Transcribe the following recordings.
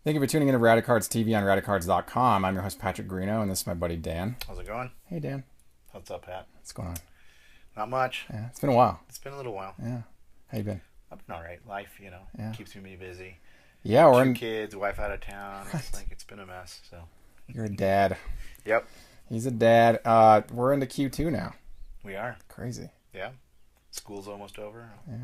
Thank you for tuning in to Radicards TV on radicards.com. I'm your host, Patrick Greeno, and this is my buddy Dan. How's it going? Hey, Dan. What's up, Pat? What's going on? Not much. Yeah, it's been a while. It's been a little while. Yeah. How you been? I've been all right. Life, Yeah. keeps me busy. Yeah, we're Two in... kids, wife out of town. Right. It's been a mess. So. You're a dad. Yep, He's a dad. We're into Q2 now. we are. Crazy. Yeah. School's almost over. Yeah,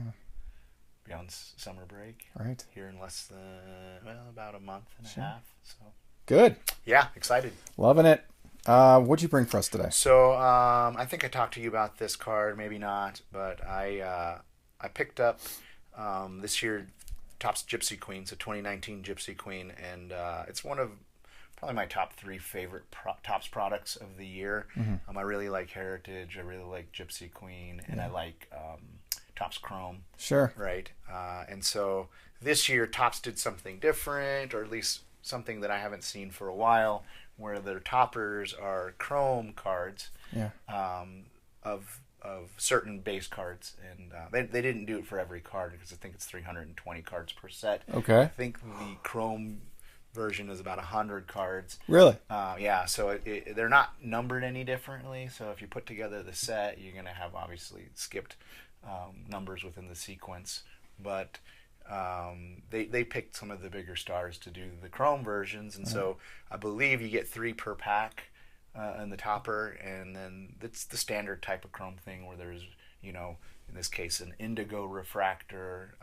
Be on summer break right. here in less than, about a month and a half. So. Good. Yeah, excited. Loving it. What'd you bring for us today? So I think I talked to you about this card, maybe not, but I picked up this year Topps Gypsy Queen, so 2019 Gypsy Queen, and it's one of probably my top three favorite Topps products of the year. Mm-hmm. I really like Heritage, I really like Gypsy Queen, and I like Topps Chrome. Sure. Right, and so this year Topps did something different, or at least something that I haven't seen for a while, where their toppers are chrome cards Yeah. of certain base cards, and they didn't do it for every card because I think it's 320 cards per set. Okay. I think the chrome version is about 100 cards. Really? Yeah, so they're not numbered any differently. So if you put together the set, you're going to have obviously skipped numbers within the sequence, but they picked some of the bigger stars to do the chrome versions, and so I believe you get 3 per pack in the topper, and then it's the standard type of chrome thing where there's, in this case, an indigo refractor,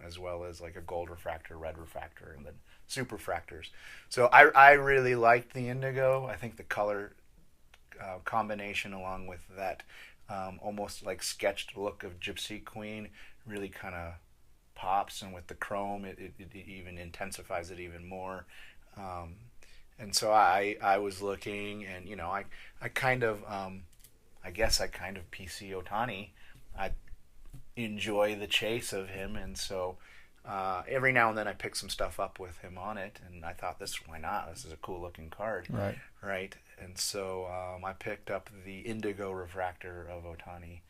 as well as like a gold refractor, red refractor, and then super refractors. So I really liked the indigo. I think the color combination, along with that almost like sketched look of Gypsy Queen, really kind of pops, and with the chrome it even intensifies it even more. And so I was looking, and I kind of I guess I kind of PC Ohtani. I enjoy the chase of him, and so every now and then I pick some stuff up with him on it, and I thought, why not? This is a cool looking card, Right. And so I picked up the indigo refractor of Ohtani,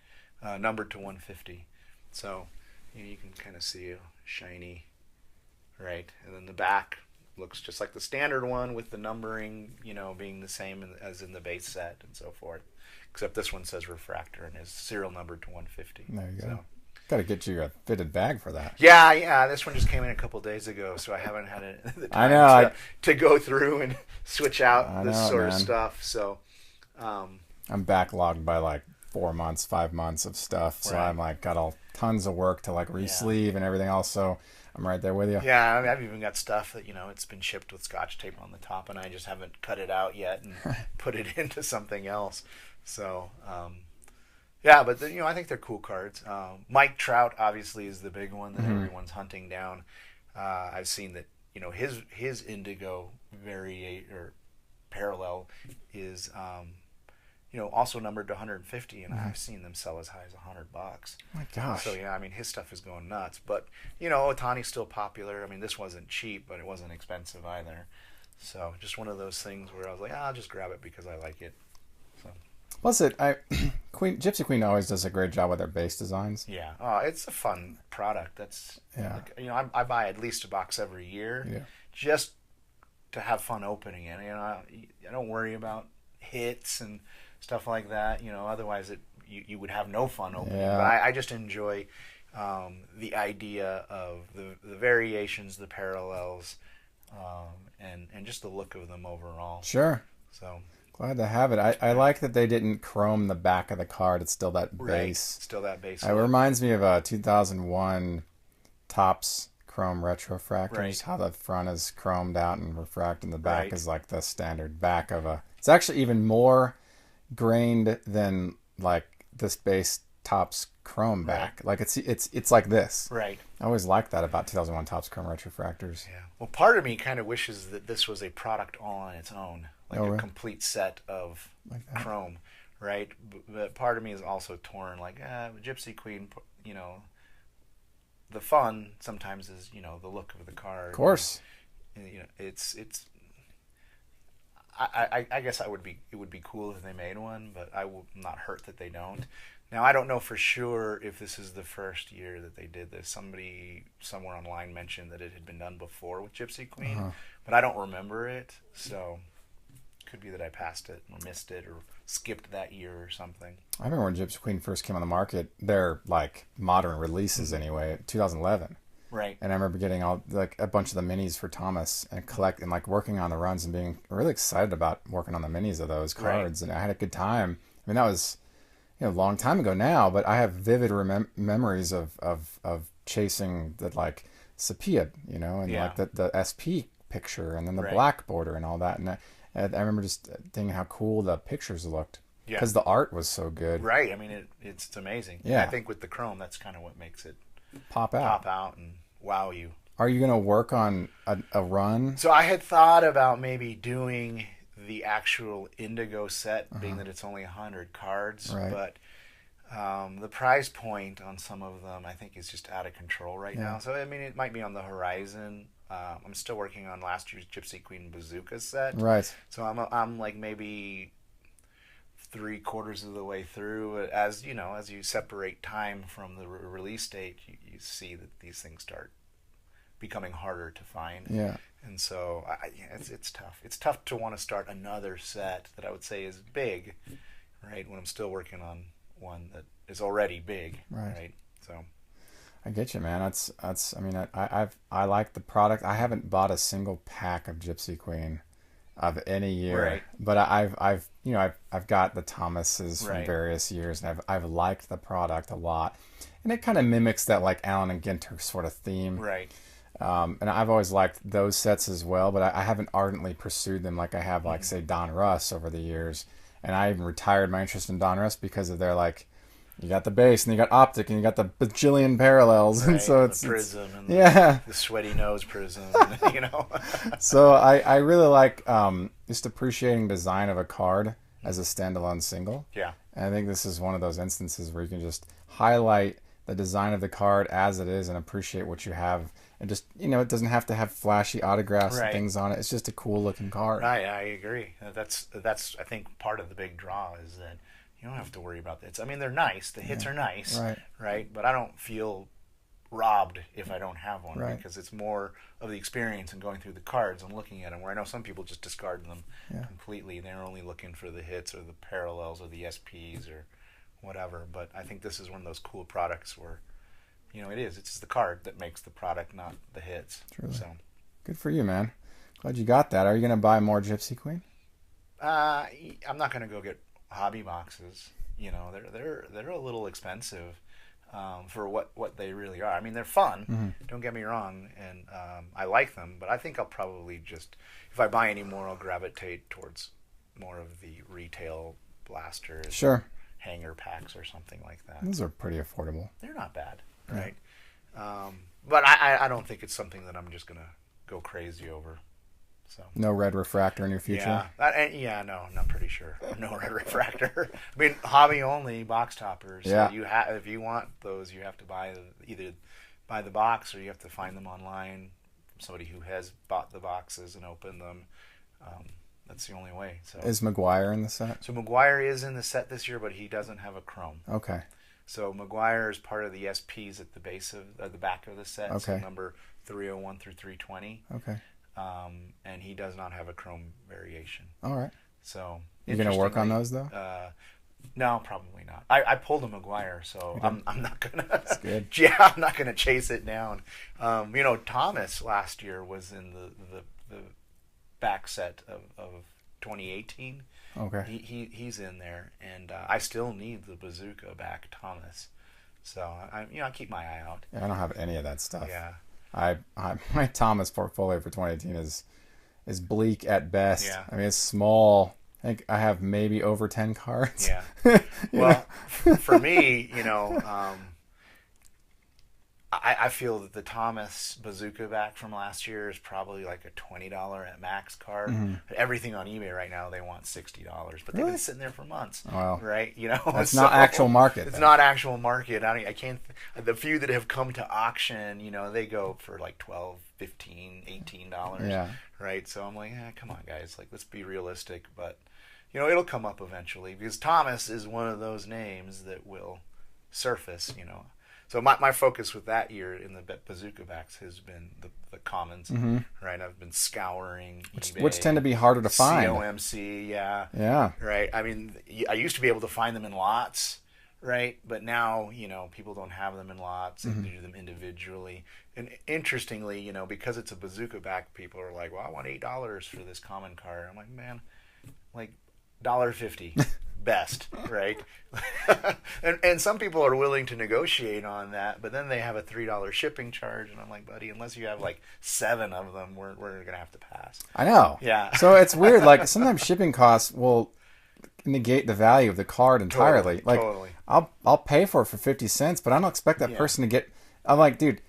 numbered to 150. So you can kind of see a shiny, right, and then the back looks just like the standard one with the numbering, being the same as in the base set and so forth. Except this one says refractor and is serial numbered to 150. There you go. So, Got to get you a fitted bag for that. yeah. This one just came in a couple days ago, so I haven't had the I time know. to go through and switch out this know, sort of man. stuff. So, I'm backlogged by like 4 months, 5 months of stuff. So Right. I'm like got all tons of work to like re-sleeve and everything else. So I'm right there with you. yeah, I mean, I've even got stuff that it's been shipped with Scotch tape on the top, and I just haven't cut it out yet and put it into something else. So, yeah, but I think they're cool cards. Mike Trout obviously is the big one that everyone's hunting down. I've seen that his indigo or parallel is also numbered to 150, and I've seen them sell as high as $100. Oh my gosh. So yeah, I mean, his stuff is going nuts. But Ohtani's still popular. I mean, this wasn't cheap, but it wasn't expensive either. So just one of those things where I was like, I'll just grab it because I like it. So Plus, Gypsy Queen always does a great job with their base designs. yeah, it's a fun product. That's Yeah. I buy at least a box every year, Yeah. just to have fun opening it. I don't worry about hits and stuff like that. Otherwise you would have no fun opening. Yeah. But I just enjoy the idea of the variations, the parallels, and just the look of them overall. Sure. So Glad to have it. I like that they didn't chrome the back of the card. It's still that right, base. still that base. It reminds me of a 2001 Topps Chrome Retrofractors. Right. How the front is chromed out and refracted, and the back Right. is like the standard back of a. It's actually even more grained than like this base Topps Chrome back. Like it's like this. Right. I always liked that about 2001 Topps Chrome Retrofractors. Yeah. Well, part of me kind of wishes that this was a product all on its own, like Oh, a really? complete set of Like that. chrome, right? But part of me is also torn, like Gypsy Queen. The fun sometimes is the look of the card. Of course. And, it's. I guess it would be cool if they made one, but I will not hurt that they don't. Now, I don't know for sure if this is the first year that they did this. Somebody somewhere online mentioned that it had been done before with Gypsy Queen, but I don't remember it. So, could be that I passed it or missed it or skipped that year or something. I remember when Gypsy Queen first came on the market, their like modern releases anyway, 2011. Right. And I remember getting all like a bunch of the minis for Thomas and like working on the runs and being really excited about working on the minis of those cards. Right. And I had a good time. I mean, that was a long time ago now, but I have vivid memories of chasing the like sepia, and like the SP picture and then the black border and all that. And I remember just thinking how cool the pictures looked because the art was so good. Right. I mean, it's amazing. Yeah. I think with the chrome, that's kind of what makes it pop out and wow you. Are you going to work on a run? So I had thought about maybe doing the actual Indigo set, being that it's only 100 cards, but the price point on some of them I think is just out of control right now. So I mean, it might be on the horizon. I'm still working on last year's Gypsy Queen Bazooka set. Right. So I'm like maybe 3/4 of the way through. As you separate time from the release date, you see that these things start becoming harder to find. Yeah. And so it's tough. It's tough to want to start another set that I would say is big, right? When I'm still working on one that is already big, right? So I get you, man. That's. I mean, I like the product. I haven't bought a single pack of Gypsy Queen of any year, but I've got the Thomases from various years, and I've liked the product a lot, and it kind of mimics that like Allen and Ginter sort of theme, right? And I've always liked those sets as well, but I haven't ardently pursued them like I have, like, say, Don Russ over the years. And I even retired my interest in Don Russ because of their, like, you got the base, and you got optic, and you got the bajillion parallels. Right, and so the prism, and the sweaty nose prism, So I really like just appreciating design of a card as a standalone single. Yeah. And I think this is one of those instances where you can just highlight the design of the card as it is and appreciate what you have. And just, it doesn't have to have flashy autographs and things on it. It's just a cool looking card. I agree. That's I think part of the big draw is that you don't have to worry about this. I mean, they're nice. The hits are nice, right? But I don't feel robbed if I don't have one because it's more of the experience and going through the cards and looking at them. Where I know some people just discard them completely. They're only looking for the hits or the parallels or the SPs or whatever. But I think this is one of those cool products where it is. It's the card that makes the product, not the hits. Truly. So, good for you, man. Glad you got that. Are you going to buy more Gypsy Queen? I'm not going to go get hobby boxes. They're a little expensive for what they really are. I mean, they're fun. Don't get me wrong, and I like them. But I think I'll probably just, if I buy any more, I'll gravitate towards more of the retail blasters. Sure. Hanger packs or something like that. Those are pretty affordable. They're not bad. Right. But I don't think it's something that I'm just going to go crazy over. So no red refractor in your future? No, I'm pretty sure. No red refractor. I mean, hobby only box toppers. Yeah. So if you want those, you have to either buy the box or you have to find them online from somebody who has bought the boxes and opened them. That's the only way. So is McGuire in the set? So McGuire is in the set this year, but he doesn't have a chrome. Okay. So McGuire is part of the SPs at the base of the back of the set. Okay. So number 301 through 320. Okay. And he does not have a chrome variation. All right. So you're gonna work on those though? No, probably not. I pulled a McGuire, so I'm not gonna. That's good. Yeah, I'm not gonna chase it down. Thomas last year was in the back set of 2018. Okay. He's in there, and I still need the Bazooka back Thomas. So I keep my eye out. Yeah, I don't have any of that stuff. Yeah. My Thomas portfolio for 2018 is bleak at best. Yeah. I mean, it's small. I think I have maybe over 10 cards. Yeah. Well, for me, I feel that the Thomas Bazooka back from last year is probably like a $20 at max card. Everything on eBay right now, they want $60, but they've been sitting there for months. Wow. Right? That's not actual market. It's not actual market. I can't. The few that have come to auction, they go for like $12, $15, $18. Yeah. Right? So I'm like, come on, guys. Like, let's be realistic. But it'll come up eventually because Thomas is one of those names that will surface. So my focus with that year in the bazooka backs has been the commons, right? I've been scouring eBay, which tend to be harder to find. COMC, yeah, right. I mean, I used to be able to find them in lots, right? But now, people don't have them in lots and they do them individually. And interestingly, because it's a bazooka back, people are like, "Well, I want $8 for this common card." I'm like, man, like $1.50. Best, right? and some people are willing to negotiate on that, but then they have a $3 shipping charge, and I'm like, buddy, unless you have like 7 of them, we're gonna have to pass. I know. Yeah. So it's weird. Like sometimes shipping costs will negate the value of the card entirely. Totally. I'll pay for it for 50 cents, but I don't expect that person to get. I'm like, dude,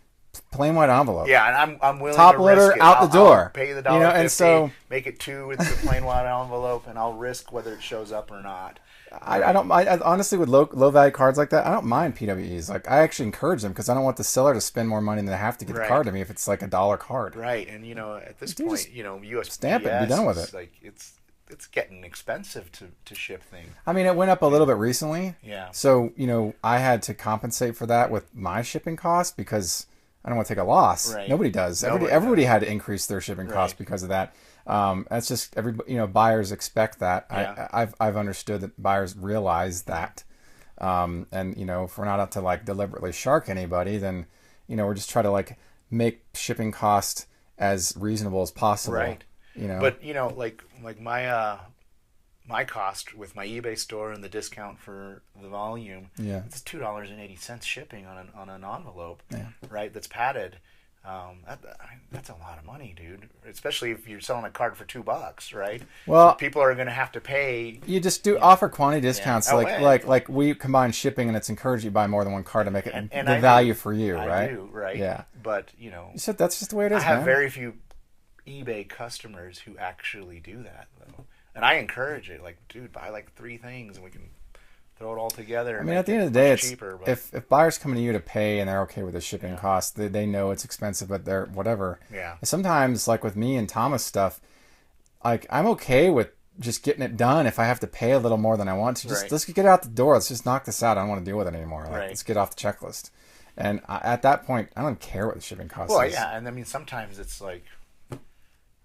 plain white envelope. Yeah, and I'm willing top to loader risk it. out the door. I'll pay the $1.50, and so make it 2 with the plain white envelope, and I'll risk whether it shows up or not. I honestly, with low value cards like that, I don't mind PWEs. Like, I actually encourage them because I don't want the seller to spend more money than they have to get the card to me if it's like $1 card. Right, and at this point, USPS stamp it and be done with it. Like it's getting expensive to ship things. I mean, it went up a little bit recently. Yeah. So I had to compensate for that with my shipping costs because I don't want to take a loss. Right. Nobody does. Everybody had to increase their shipping costs because of that. That's just buyers expect that. Yeah. I've understood that buyers realize that. And if we're not out to like deliberately shark anybody, then we're just trying to like make shipping cost as reasonable as possible. Right. But like my cost with my eBay store and the discount for the volume, it's $2.80 shipping on an envelope, right? That's padded. That's a lot of money, dude. Especially if you're selling a card for $2, right? Well, so people are going to have to pay. You just offer quantity discounts, Yeah. like we combine shipping, and it's encouraged you to buy more than one card to make it and the value for you, I right? do, right? Yeah. But you said that's just the way it is. I have man. very few eBay customers who actually do that, though, and I encourage it. Like, dude, buy like 3 things, and we can throw it all together. I mean, at the end of the day, it's cheaper. If buyers come to you to pay and they're okay with the shipping costs, they know it's expensive, but they're whatever. Yeah. Sometimes, like with me and Thomas stuff, like I'm okay with just getting it done if I have to pay a little more than I want to. Just let's get it out the door. Let's just knock this out. I don't want to deal with it anymore. Like, let's get off the checklist. And at that point, I don't care what the shipping cost is. Well, yeah, and I mean sometimes it's like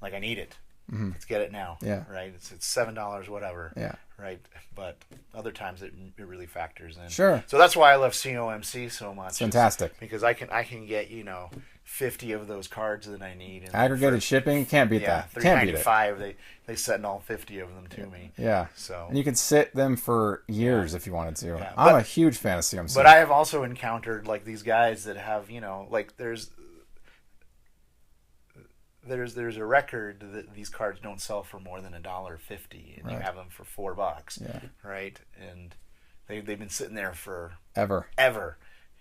I need it. Let's get it now. Yeah. Right. It's $7, whatever. Yeah. Right. But other times it really factors in. Sure. So that's why I love COMC so much. It's fantastic because I can get 50 of those cards that I need. And aggregated shipping can't beat that. Can't beat it. $3.95. They send all 50 of them to me. Yeah. So and you can sit them for years if you wanted to. Yeah. I'm a huge fan of COMC. But I have also encountered like these guys that have like there's a record that these cards don't sell for more than $1.50, and you have them for $4. Yeah. Right, and they've been sitting there for ever.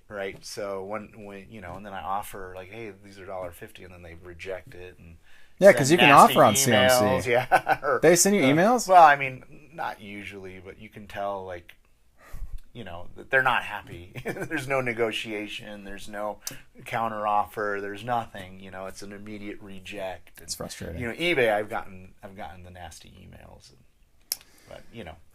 Right. So when and then I offer like, hey, these are $1.50, and then they reject it and because you can offer on emails, COMC. Yeah. They send you emails? Well, I mean, not usually, but you can tell like. That they're not happy. There's no negotiation. There's no counter offer. There's nothing. It's an immediate reject. It's frustrating. eBay. I've gotten the nasty emails, but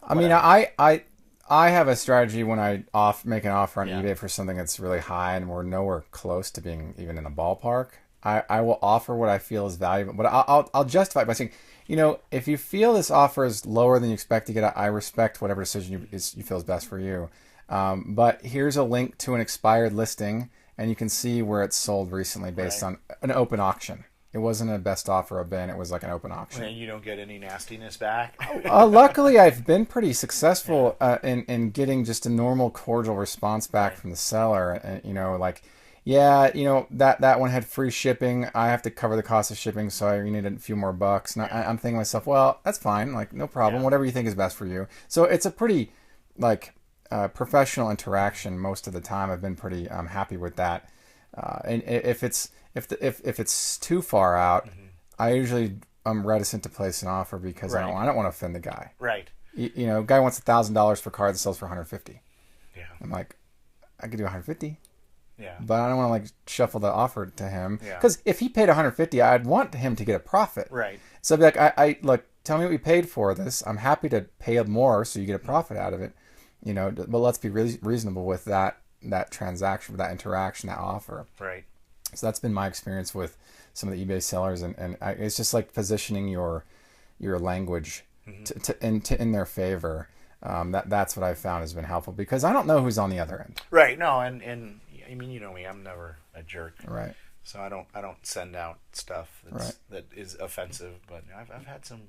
I mean, I have a strategy when I make an offer on eBay for something that's really high and we're nowhere close to being even in a ballpark. I will offer what I feel is valuable, but I'll justify it by saying, if you feel this offer is lower than you expect to get, I respect whatever decision you feel is best for you. But here's a link to an expired listing, and you can see where it's sold recently based on an open auction. It wasn't a best offer of bin. It was like an open auction. And you don't get any nastiness back? Luckily, I've been pretty successful in getting just a normal, cordial response back from the seller. And, that one had free shipping. I have to cover the cost of shipping, so I need a few more bucks. And I'm thinking to myself, well, that's fine. Like, no problem. Whatever you think is best for you. So it's a pretty, professional interaction most of the time. I've been pretty happy with that. And if it's too far out, I usually am reticent to place an offer because I don't want to offend the guy. Right. Guy wants $1,000 for a card that sells for $150. Yeah. I'm like, I could do $150. Yeah. But I don't want to shuffle the offer to him because if he paid $150, I'd want him to get a profit. Right. So I'd be like, I look, tell me what you paid for this. I'm happy to pay more so you get a profit out of it. You know, but let's be reasonable with that transaction, with that interaction, that offer. Right. So that's been my experience with some of the eBay sellers, and it's just like positioning your language in their favor. That's what I've found has been helpful, because I don't know who's on the other end. Right. No, and I mean, you know me, I'm never a jerk. Right. So I don't send out stuff that is offensive, but I've had some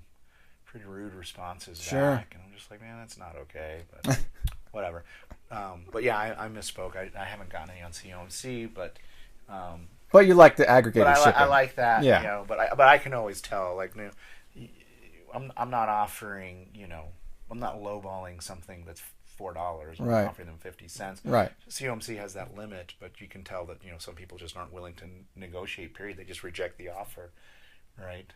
pretty rude responses back, and I'm just like, man, that's not okay, but whatever. But yeah, I misspoke. I haven't gotten any on COMC, but you like the aggregated shipping. I like that. Yeah. You know, but I can always tell. Like, you know, I'm not offering. You know, I'm not lowballing something that's $4. I'm offering them 50 cents. Right. COMC has that limit, but you can tell that, you know, some people just aren't willing to negotiate. Period. They just reject the offer. Right.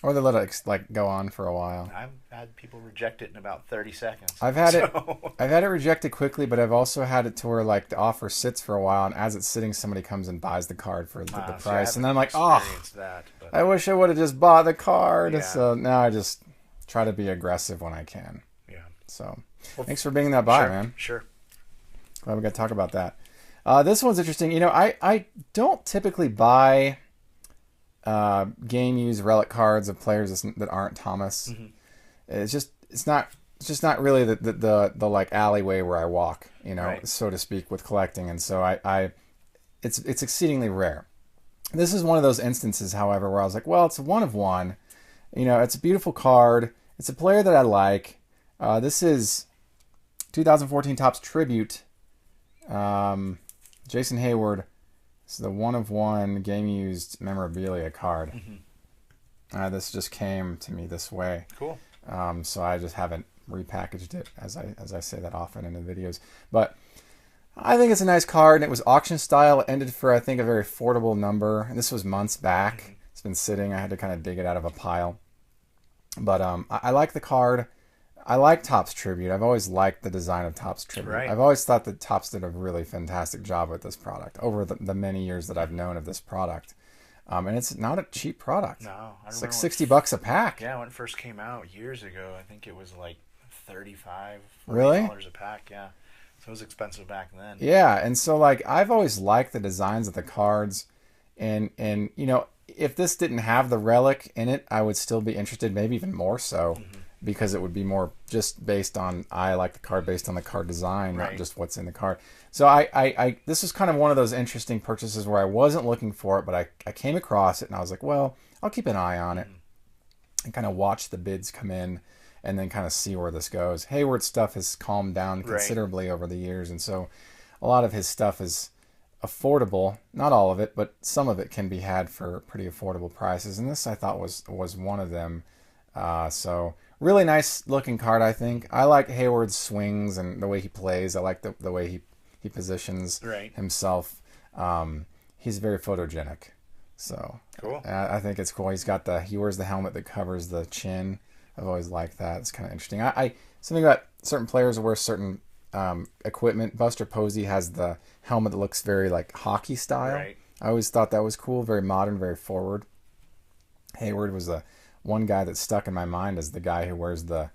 Or they let it like go on for a while. I've had people reject it in about 30 seconds. I've had it rejected quickly, but I've also had it to where like the offer sits for a while, and as it's sitting, somebody comes and buys the card for the price, and then I'm like, I wish I would have just bought the card. Yeah. So now I just try to be aggressive when I can. Yeah. So thanks for bringing that by, man. Sure. Glad we got to talk about that. This one's interesting. You know, I don't typically buy game used relic cards of players that aren't Thomas. Mm-hmm. It's just not really the like alleyway where I walk, you know, so to speak, with collecting, and so it's exceedingly rare. This is one of those instances, however, where I was like, well, it's a one of one, you know, it's a beautiful card, it's a player that I like. This is 2014 Topps Tribute, Jason Heyward. This is the one of one game used memorabilia card. Mm-hmm. This just came to me this way. Cool. So I just haven't repackaged it, as I say that often in the videos. But I think it's a nice card, and it was auction style. It ended for, I think, a very affordable number. And this was months back. Mm-hmm. It's been sitting. I had to kind of dig it out of a pile. But I like the card. I like Topps Tribute. I've always liked the design of Topps Tribute. Right. I've always thought that Topps did a really fantastic job with this product over the many years that I've known of this product. And it's not a cheap product. No. It's like $60 a pack. Yeah, when it first came out years ago, I think it was like $35, really? $40 a pack, yeah. So it was expensive back then. Yeah, and so like I've always liked the designs of the cards, and you know, if this didn't have the relic in it, I would still be interested, maybe even more so. Mm-hmm. Because it would be more just based on, I like the card based on the card design, not just what's in the card. So I this is kind of one of those interesting purchases where I wasn't looking for it, but I came across it and I was like, well, I'll keep an eye on it and kind of watch the bids come in and then kind of see where this goes. Heyward's stuff has calmed down considerably over the years, and so a lot of his stuff is affordable. Not all of it, but some of it can be had for pretty affordable prices, and this I thought was one of them. So really nice looking card, I think. I like Heyward's swings and the way he plays. I like the way he positions himself. He's very photogenic. So cool. I think it's cool. He wears the helmet that covers the chin. I've always liked that. It's kind of interesting. Something about certain players who wear certain equipment. Buster Posey has the helmet that looks very like hockey style. Right. I always thought that was cool. Very modern, very forward. Heyward was the one guy that stuck in my mind as the guy who wears the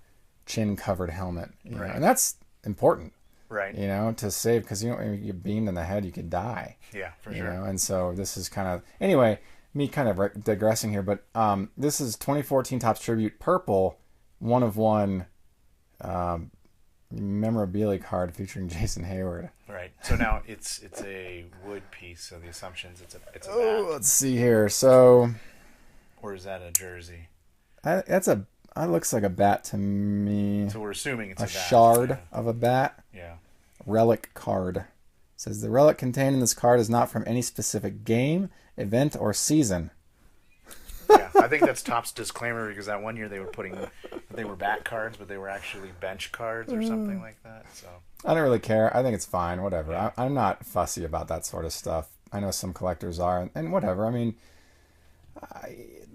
chin-covered helmet, you know? And that's important, you know, to save, because you know, if you get beamed in the head, you could die. Yeah, for you sure. know? And so this is kind of, anyway, me kind of digressing here, but this is 2014 Topps Tribute Purple, one of one memorabilia card featuring Jason Heyward. Right. So now it's a wood piece. So the assumption is it's a bat. Let's see here. So, or is that a jersey? That looks like a bat to me. So we're assuming it's a bat. Shard of a bat. Yeah. Relic card. It says the relic contained in this card is not from any specific game, event, or season. Yeah, I think that's Topps disclaimer, because that one year they were bat cards, but they were actually bench cards or something like that. So I don't really care. I think it's fine. Whatever. Yeah. I'm not fussy about that sort of stuff. I know some collectors are, and whatever. I mean,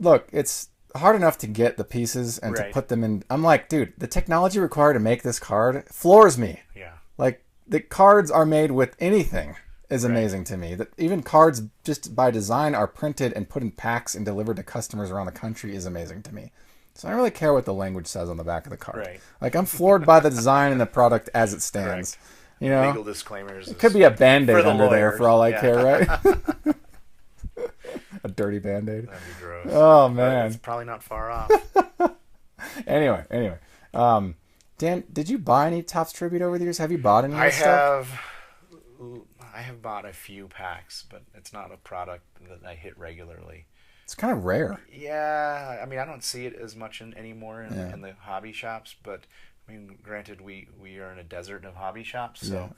look, it's hard enough to get the pieces and to put them in. I'm like, dude, the technology required to make this card floors me. Yeah. Like, the cards are made with anything is amazing to me. That even cards just by design are printed and put in packs and delivered to customers around the country is amazing to me. So I don't really care what the language says on the back of the card. Right. Like, I'm floored by the design and the product as it stands. Correct. You know, Legal disclaimers. it could be a Band-Aid the under there lawyers. for all I Yeah. care, right? A dirty Band-Aid. That'd be gross. Oh But man. it's probably not far off. Anyway. Dan, did you buy any Topps Tribute over the years? Have you bought any of I this stuff? have bought a few packs, but it's not a product that I hit regularly. It's kind of rare. Yeah, I mean, I don't see it as much anymore in, Yeah. in the hobby shops, but I mean, granted, we are in a desert of hobby shops, so Yeah.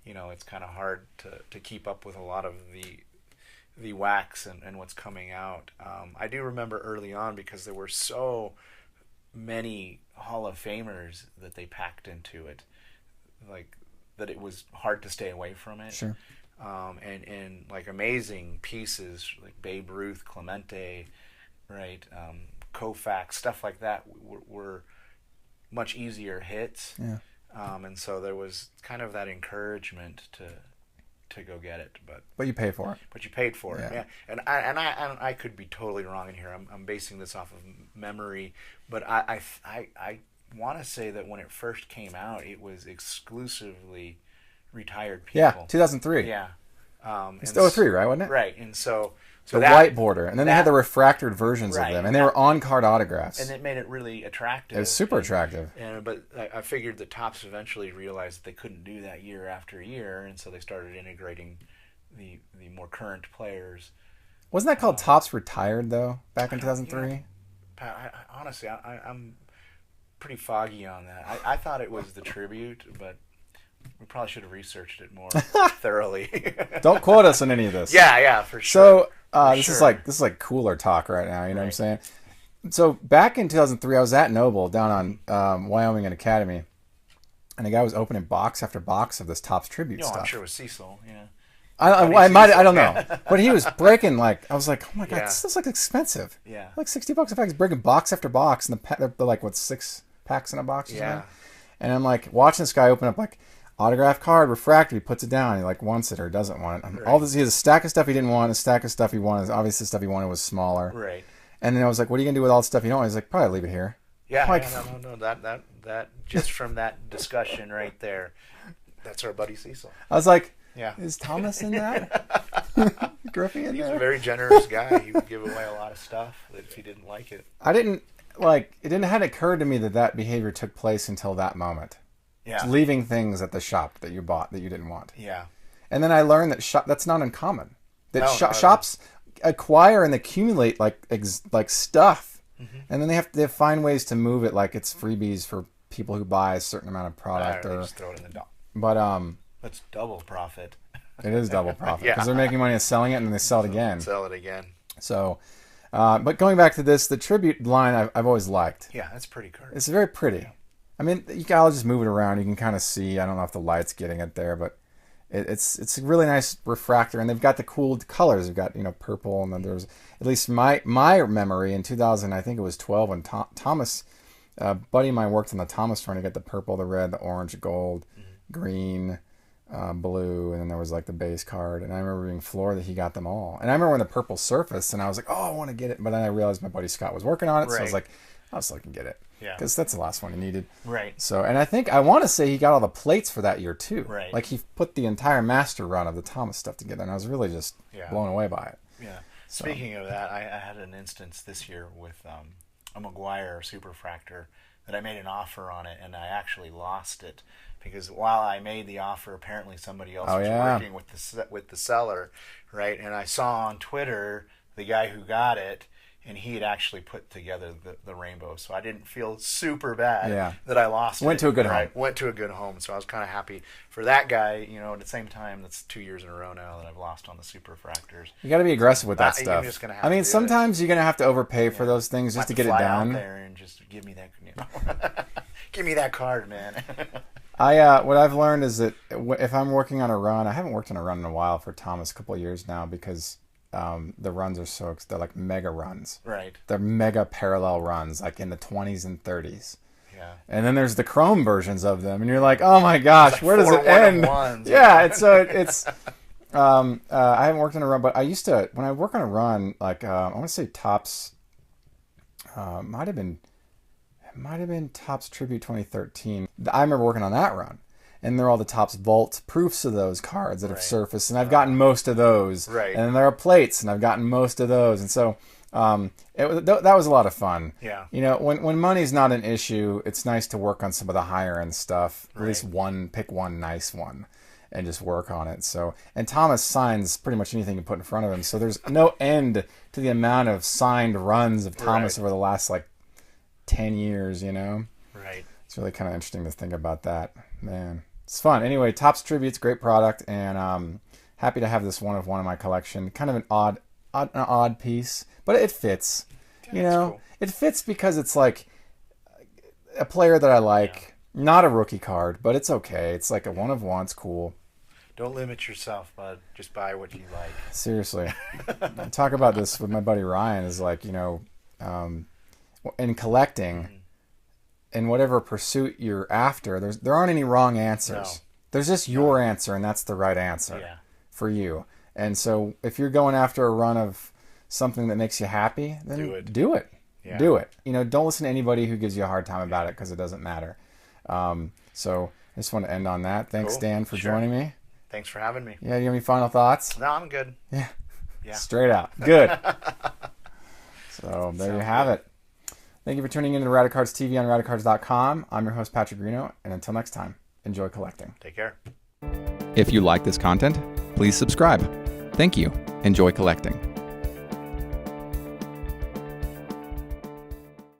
you know, it's kind of hard to keep up with a lot of the wax and what's coming out. I do remember early on, because there were so many Hall of Famers that they packed into it, like that it was hard to stay away from it. Sure. And like amazing pieces like Babe Ruth, Clemente, right, Koufax, stuff like that were much easier hits. Yeah. And so there was kind of that encouragement to go get it, But you pay for it. but you paid for it. Yeah. Yeah. And I could be totally wrong in here. I'm basing this off of memory, but I want to say that when it first came out, it was exclusively retired people. Yeah, 2003. Yeah. It's 03, right, wasn't it? Right. And so The that, white border. And then they had that- the refractored versions Right. of them. And they were on-card autographs. and it made it really attractive. It was super attractive. But I figured that Topps eventually realized that they couldn't do that year after year, and so they started integrating the more current players. Wasn't that called Topps Retired, though, back in 2003? Honestly, I'm pretty foggy on that. I thought it was the tribute, but we probably should have researched it more thoroughly. Don't quote us on any of this. Yeah, for sure. So this is like cooler talk right now. You know what I'm saying? So back in 2003, I was at Noble down on Wyoming and Academy, and the guy was opening box after box of this Topps Tribute No, stuff. I'm sure it was Cecil. Yeah. I don't know, but he was breaking like I was like, oh my god, Yeah. this is like expensive. Yeah. Like $60 a pack. He's breaking box after box, and they're like what 6 packs in a box or Yeah. something. And I'm like watching this guy open up like autograph card, refracted. He puts it down. He like wants it or doesn't want it. And all this, he has a stack of stuff he didn't want, a stack of stuff he wanted. Obviously, the stuff he wanted was smaller. Right. And then I was like, what are you gonna do with all the stuff you don't want? He's like, probably leave it here. Yeah. Like- No. That just from that discussion right there, that's our buddy Cecil. I was like, Yeah. is Thomas in that? Griffey in He's a there? very generous guy. He would give away a lot of stuff if he didn't like it. Hadn't occurred to me that behavior took place until that moment. Yeah. Leaving things at the shop that you bought that you didn't want. Yeah. And then I learned that that's not uncommon. That No, not at all. shops acquire and accumulate like stuff, Mm-hmm. and then they have to find ways to move it like it's freebies for people who buy a certain amount of product. They just throw it in the dump. But That's double profit. it is double profit Yeah. because they're making money selling it and then they sell it again. Sell it again. So, but going back to this, the tribute line I've always liked. Yeah, that's pretty cool. It's very pretty. I mean, I'll just move it around. You can kind of see. I don't know if the light's getting it there, but it's a really nice refractor, and they've got the cool colors. They've got purple, and then there's at least my memory in 2000. I think it was 12 when Thomas, buddy of mine worked on the Thomas trying to get the purple, the red, the orange, gold, green, blue, and then there was like the base card. And I remember being floored that he got them all. And I remember when the purple surfaced, and I was like, oh, I want to get it. But then I realized my buddy Scott was working on it, so I was Right. like, I'll just like get it. Yeah. Because that's the last one he needed. Right. So, and I want to say he got all the plates for that year too. Right. Like he put the entire master run of the Thomas stuff together, and I was really just blown away by it. Yeah. Speaking of that, I had an instance this year with a McGuire Superfractor that I made an offer on it, and I actually lost it because while I made the offer, apparently somebody else was working with the seller, right? And I saw on Twitter the guy who got it, and he had actually put together the rainbow, so I didn't feel super bad that I lost it. Went to a good home. Went to a good home, so I was kind of happy for that guy. At the same time, that's 2 years in a row now that I've lost on the Superfractors. You got to be aggressive with that I'm stuff. just gonna have I mean, to do sometimes you're gonna have to overpay for those things just to get it fly done. out there and just give me that, give me that card, man. What I've learned is that if I'm working on a run, I haven't worked on a run in a while for Thomas, a couple of years now, because the runs are they're like mega runs. Right. They're mega parallel runs, like in the 20s and 30s. Yeah. And then there's the Chrome versions of them, and you're like, oh my gosh, where does it 4 end? one-of-ones. Yeah, it's. I haven't worked on a run, but I used to when I work on a run, like I want to say Topps, might have been It might have been Topps Tribute 2013. I remember working on that run. And there are all the Topps Vault proofs of those cards that have surfaced. And I've gotten most of those. Right. And then there are plates, and I've gotten most of those. And so that was a lot of fun. Yeah. You know, when money's not an issue, it's nice to work on some of the higher end stuff. At least pick one nice one and just work on it. So, and Thomas signs pretty much anything you put in front of him. So there's no end to the amount of signed runs of Thomas over the last 10 years, you know? Right. It's really kind of interesting to think about that. Man, it's fun. Anyway, Topps Tribute's a great product, and happy to have this one of one in my collection. Kind of an odd piece, but it fits. Yeah, you know, cool. It fits because it's like a player that I like. Yeah. Not a rookie card, but it's okay. It's like a one of one. It's cool. Don't limit yourself, bud. Just buy what you like. Seriously. I talk about this with my buddy Ryan, is like, you know, in collecting, in whatever pursuit you're after, there aren't any wrong answers. No. There's just your answer, and that's the right answer for you. And so if you're going after a run of something that makes you happy, then do it. Yeah. Do it. You know, don't listen to anybody who gives you a hard time about it, because it doesn't matter. So I just want to end on that. Thanks, Dan, for joining me. Thanks for having me. Yeah, you have any final thoughts? No, I'm good. Yeah. Straight out. Good. So there you have it. Thank you for tuning in to Radicards TV on Radicards.com. I'm your host, Patrick Greeno, and until next time, enjoy collecting. Take care. If you like this content, please subscribe. Thank you. Enjoy collecting.